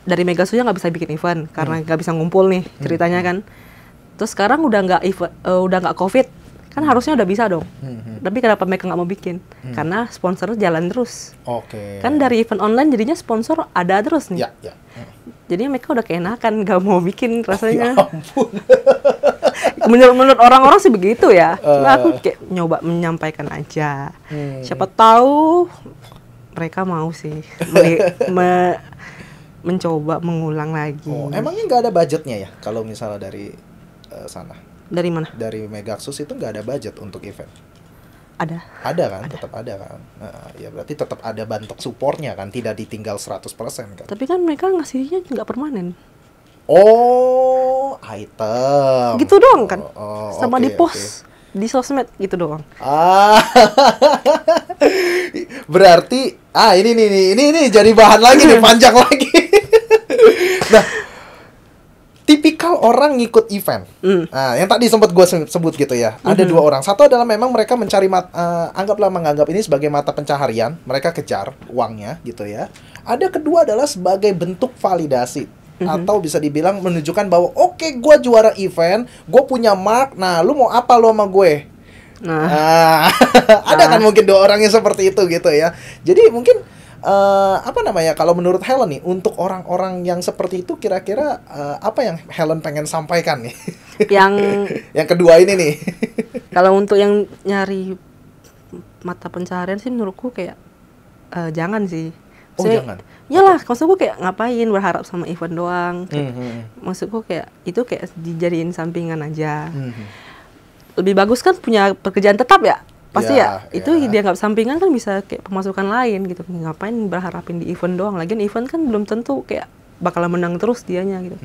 dari Megasunya nggak bisa bikin event karena nggak bisa ngumpul nih ceritanya kan. Terus sekarang udah nggak COVID. Kan harusnya udah bisa dong. Tapi kenapa mereka nggak mau bikin? Karena sponsor jalan terus. Oke. Kan dari event online jadinya sponsor ada terus nih. Ya. Jadi mereka udah keenakan nggak mau bikin rasanya. Ya ampun. Menurut orang-orang sih begitu ya. Cuma aku kayak nyoba menyampaikan aja. Siapa tahu mereka mau sih mencoba mengulang lagi. Emangnya nggak ada budgetnya ya kalau misalnya dari sana? Dari mana? Dari Megaxus itu nggak ada budget untuk event? Ada kan? Tetap ada kan? Ya berarti tetap ada bentuk supportnya kan? Tidak ditinggal 100% kan? Tapi kan mereka ngasihnya nggak permanen. Oh, item. Gitu doang kan? Sama Okay, di post di sosmed gitu doang. Berarti ini jadi bahan lagi nih, panjang lagi. Nah, tipikal orang ngikut event. Nah, yang tadi sempat gue sebut gitu ya. Ada dua orang. Satu adalah memang mereka mencari menganggap ini sebagai mata pencaharian. Mereka kejar uangnya gitu ya. Ada kedua adalah sebagai bentuk validasi. Atau bisa dibilang menunjukkan bahwa oke, gue juara event, gue punya mark. Nah, lu mau apa lu sama gue? Ada kan mungkin dua orang yang seperti itu gitu ya. Jadi mungkin kalau menurut Helen nih, untuk orang-orang yang seperti itu kira-kira apa yang Helen pengen sampaikan nih? Yang kedua ini nih. Kalau untuk yang nyari mata pencaharian sih menurutku kayak jangan sih. Jangan. Iyalah, maksudku kayak ngapain berharap sama event doang. Maksudku kayak itu kayak dijadiin sampingan aja. Lebih bagus kan punya pekerjaan tetap ya. Pasti itu dia nggak sampingan kan bisa kayak pemasukan lain gitu. Ngapain berharapin di event doang? Lagian event kan belum tentu kayak bakalan menang terus dianya gitu.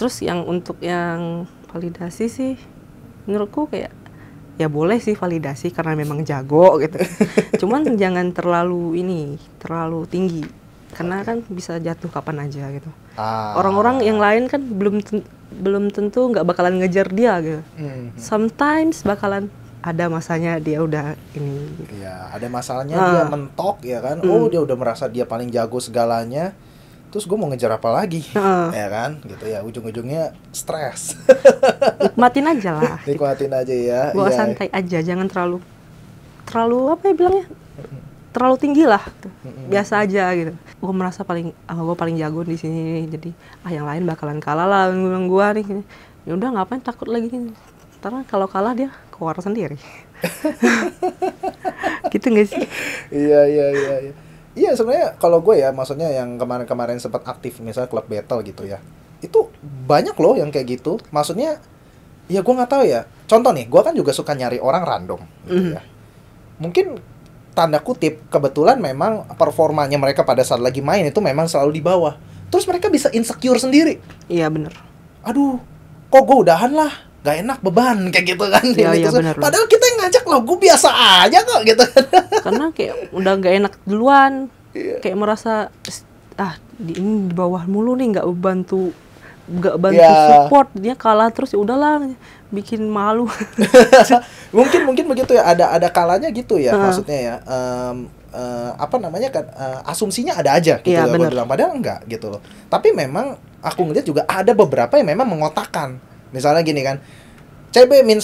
Terus yang untuk yang validasi sih menurutku kayak ya boleh sih validasi karena memang jago gitu. Cuman jangan terlalu terlalu tinggi. Karena kan bisa jatuh kapan aja gitu. Orang-orang yang lain kan belum tentu nggak bakalan ngejar dia gitu. Sometimes bakalan ada masanya dia udah ini. Iya, ada masalahnya dia mentok ya kan. Dia udah merasa dia paling jago segalanya. Terus gue mau ngejar apa lagi? Ya kan? Gitu ya, ujung-ujungnya stres. Nikmatin aja lah. Nikmatin aja ya. Bawa santai aja, jangan terlalu apa ya bilangnya? Terlalu tinggi lah. Biasa aja gitu. Gue merasa gue paling jago di sini, jadi yang lain bakalan kalah lah dengan gue nih. Ya udah ngapain takut lagi. Karena kalau kalah dia keluar sendiri. Gitu nggak sih? Iya. Iya sebenarnya kalau gue ya, maksudnya yang kemarin sempat aktif misalnya klub battle gitu ya, itu banyak loh yang kayak gitu. Maksudnya ya gue nggak tahu ya. Contoh nih, gue kan juga suka nyari orang random gitu ya. Mungkin tanda kutip kebetulan memang performanya mereka pada saat lagi main itu memang selalu di bawah. Terus mereka bisa insecure sendiri. Iya benar. Aduh, kok gue udahan lah. Gak enak, beban kayak gitu kan. Iya benar. Padahal kita yang ngajak loh, gue biasa aja kok gitu kan. Karena kayak udah gak enak duluan. Kayak merasa ini di bawah mulu nih, gak bantu support, dia kalah terus ya udahlah, bikin malu. mungkin begitu ya, ada kalanya gitu ya. Maksudnya ya apa namanya kan asumsinya ada aja gitu Iya, loh, bener. gua bilang padahal enggak gitu loh. Tapi memang aku ngeliat juga ada beberapa yang memang mengotakkan. Misalnya gini kan, CB-1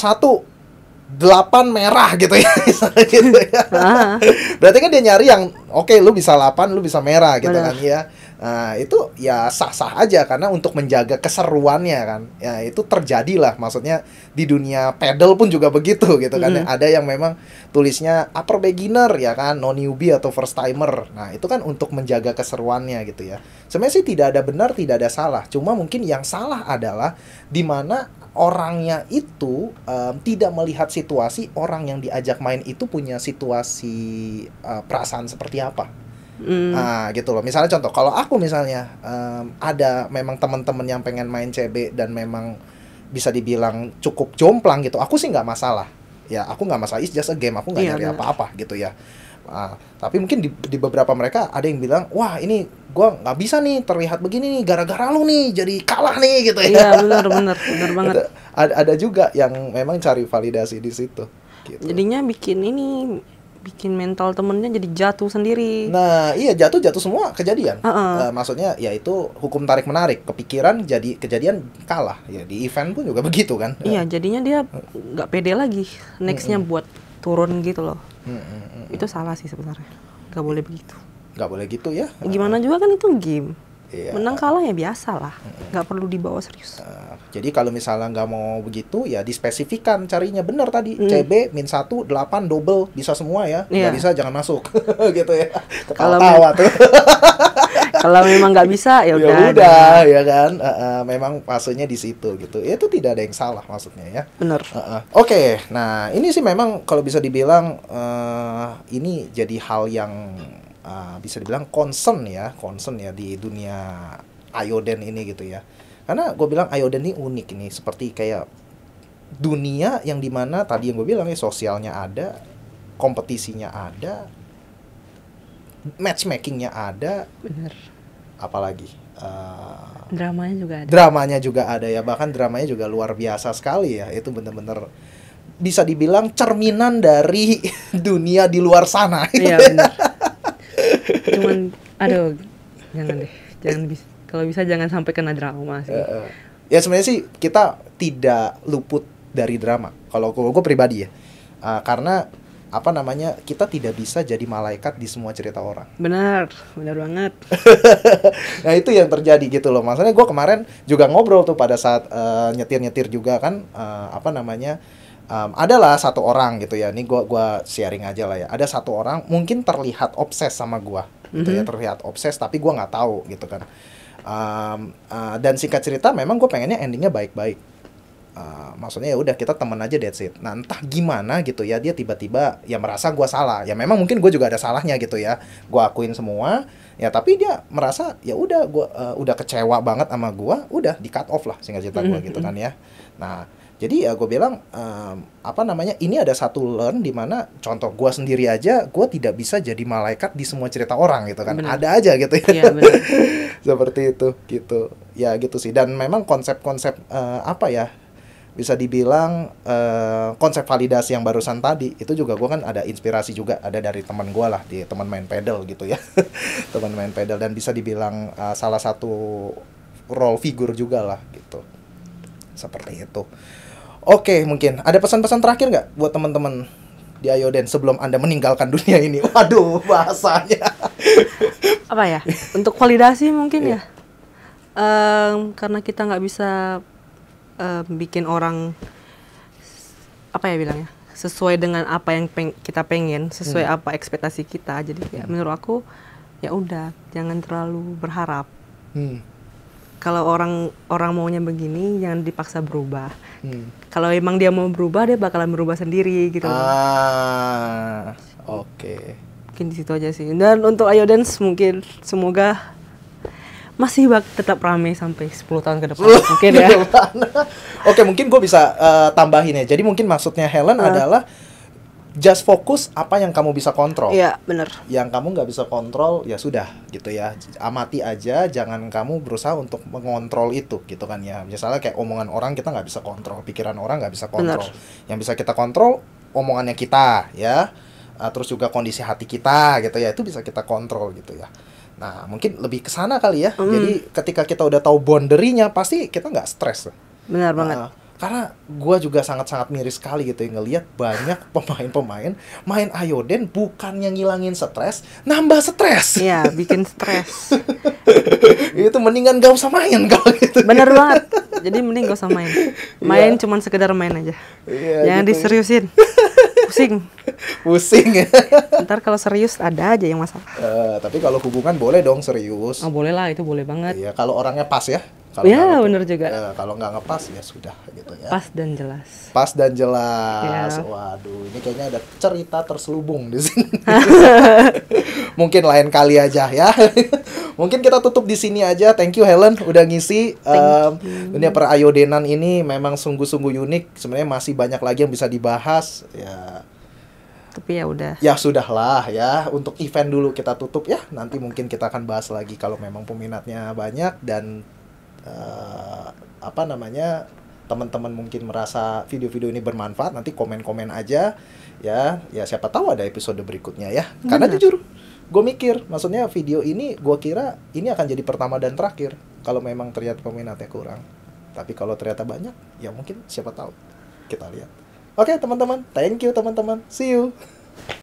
8 merah gitu ya, misalnya gitu ya. Ah, Berarti kan dia nyari yang oke, lu bisa 8, lu bisa merah gitu Benar. kan ya. Nah, itu ya sah-sah aja karena untuk menjaga keseruannya kan. Ya itu terjadilah, maksudnya di dunia pedal pun juga begitu gitu kan. Ada yang memang tulisnya upper beginner ya kan, no newbie atau first timer. Nah, itu kan untuk menjaga keseruannya gitu ya. Sebenarnya sih tidak ada benar, tidak ada salah. Cuma mungkin yang salah adalah di mana orangnya itu tidak melihat situasi orang yang diajak main itu punya situasi perasaan seperti apa. Nah, gitu loh. Misalnya contoh, kalau aku misalnya ada memang teman-teman yang pengen main CB dan memang bisa dibilang cukup jomplang gitu, aku sih nggak masalah. Ya, aku nggak masalah, it's just a game. Aku nggak Iya, nyari benar. apa-apa gitu ya. Tapi mungkin di beberapa mereka ada yang bilang, wah ini gua nggak bisa nih terlihat begini nih, gara-gara lu nih jadi kalah nih gitu ya. Iya, benar banget. Gitu. Ada juga yang memang cari validasi di situ. Gitu. Jadinya bikin mental temennya jadi jatuh sendiri. Nah, iya jatuh semua kejadian. Heeh. Maksudnya ya itu hukum tarik menarik. Kepikiran jadi kejadian kalah. Ya di event pun juga begitu kan. Iya, jadinya dia nggak pede lagi nextnya buat turun gitu loh. Itu salah sih sebenarnya, nggak boleh begitu. Nggak boleh gitu ya. Gimana juga kan itu game, Iya. menang kalah ya biasa lah, nggak perlu dibawa serius. Jadi kalau misalnya nggak mau begitu ya dispesifikan carinya benar tadi. CB -1 8 double bisa semua ya. Nggak Iya. bisa jangan masuk. Gitu ya. Kalau Ketawa tuh. Kalau memang nggak bisa ya Ya udah. udah ya kan. Memang fasenya di situ gitu. Itu tidak ada yang salah maksudnya ya. Bener. Oke, nah ini sih memang kalau bisa dibilang ini jadi hal yang bisa dibilang concern ya di dunia Ayoden ini gitu ya. Karena gue bilang Ayoden ini unik ini, seperti kayak dunia yang dimana tadi yang gue bilang ya sosialnya ada, kompetisinya ada, matchmakingnya ada, Bener. apalagi Dramanya juga ada. dramanya juga ada ya, bahkan dramanya juga luar biasa sekali ya. Itu bener-bener bisa dibilang cerminan dari dunia di luar sana. Iya bener. Cuman, aduh, jangan deh, kalau bisa jangan sampai kena drama sih. Ya sebenarnya sih kita tidak luput dari drama. Kalau gue pribadi ya, karena apa namanya, kita tidak bisa jadi malaikat di semua cerita orang. Bener banget. Nah itu yang terjadi gitu loh. Maksudnya gue kemarin juga ngobrol tuh pada saat nyetir juga kan, apa namanya, adalah satu orang gitu ya. Ini gua sharing aja lah ya. Ada satu orang mungkin terlihat obses sama gue, gitu ya, terlihat obses tapi gue nggak tahu gitu kan. Dan singkat cerita memang gue pengennya endingnya baik-baik. Maksudnya ya udah kita teman aja, that's it. Nah entah gimana gitu ya, dia tiba-tiba ya merasa gue salah. Ya memang mungkin gue juga ada salahnya gitu ya. Gue akuin semua. Ya tapi dia merasa ya udah gue udah kecewa banget sama gue, udah di cut off lah singkat cerita gue gitu kan ya. Nah jadi ya gue bilang apa namanya, ini ada satu learn di mana contoh gue sendiri aja, gue tidak bisa jadi malaikat di semua cerita orang gitu kan. Bener. Ada aja gitu ya. Iya bener. Seperti itu gitu ya, gitu sih. Dan memang konsep-konsep apa ya, bisa dibilang konsep validasi yang barusan tadi itu juga gue kan ada inspirasi juga, ada dari teman gue lah, di teman main pedal gitu ya. Teman main pedal, dan bisa dibilang salah satu role figure juga lah gitu, seperti itu. Oke, mungkin ada pesan-pesan terakhir nggak buat teman-teman di Ayoden sebelum Anda meninggalkan dunia ini? Waduh, bahasanya. Apa ya? Untuk validasi mungkin ya. Karena kita nggak bisa bikin orang apa ya bilangnya, sesuai dengan apa yang kita pengen, sesuai apa ekspektasi kita. Jadi ya menurut aku ya udah jangan terlalu berharap. Kalau orang maunya begini, jangan dipaksa berubah. Kalau emang dia mau berubah, dia bakalan berubah sendiri gitu. Oke. Mungkin di situ aja sih. Dan untuk Ayodance mungkin semoga masih tetap ramai sampai 10 tahun ke depan. Mungkin ya. Oke, mungkin gue bisa tambahin ya. Jadi mungkin maksudnya Helen adalah just fokus apa yang kamu bisa kontrol. Iya, benar. Yang kamu nggak bisa kontrol ya sudah gitu ya. Amati aja, jangan kamu berusaha untuk mengontrol itu gitu kan ya. Misalnya kayak omongan orang kita nggak bisa kontrol, pikiran orang nggak bisa kontrol. Bener. Yang bisa kita kontrol omongannya kita ya. terus juga kondisi hati kita gitu ya, itu bisa kita kontrol gitu ya. Nah mungkin lebih ke sana kali ya. Jadi ketika kita udah tahu boundary-nya, pasti kita nggak stres. Benar banget. Karena gue juga sangat-sangat miris sekali gitu ya ngelihat banyak pemain-pemain main Ayoden bukannya ngilangin stres, nambah stres. Iya, bikin stres. Itu mendingan gak usah main kalau gitu. Bener banget. Jadi mending gak usah main. Main cuman sekedar main aja. Jangan gitu. diseriusin. Pusing ya. Ntar kalau serius ada aja yang masalah. Tapi kalau hubungan boleh dong serius. Oh boleh lah, itu boleh banget. Iya, kalau orangnya pas ya. Kalau ya bener juga. Kalau nggak ngepas ya sudah gitu ya. Pas dan jelas. Pas dan jelas. Ya. Waduh, ini kayaknya ada cerita terselubung di sini. Mungkin lain kali aja ya. Mungkin kita tutup di sini aja. Thank you Helen udah ngisi. Dunia per-ayodenan ini memang sungguh-sungguh unik. Sebenarnya masih banyak lagi yang bisa dibahas ya. Tapi ya udah. Ya sudahlah ya, untuk event dulu kita tutup ya. Nanti mungkin kita akan bahas lagi kalau memang peminatnya banyak dan teman-teman mungkin merasa video-video ini bermanfaat, nanti komen-komen aja ya. Ya siapa tahu ada episode berikutnya ya. Karena jujur gue mikir, maksudnya video ini gue kira ini akan jadi pertama dan terakhir kalau memang ternyata peminatnya kurang. Tapi kalau ternyata banyak, ya mungkin siapa tahu. Kita lihat. Oke teman-teman, thank you teman-teman. See you.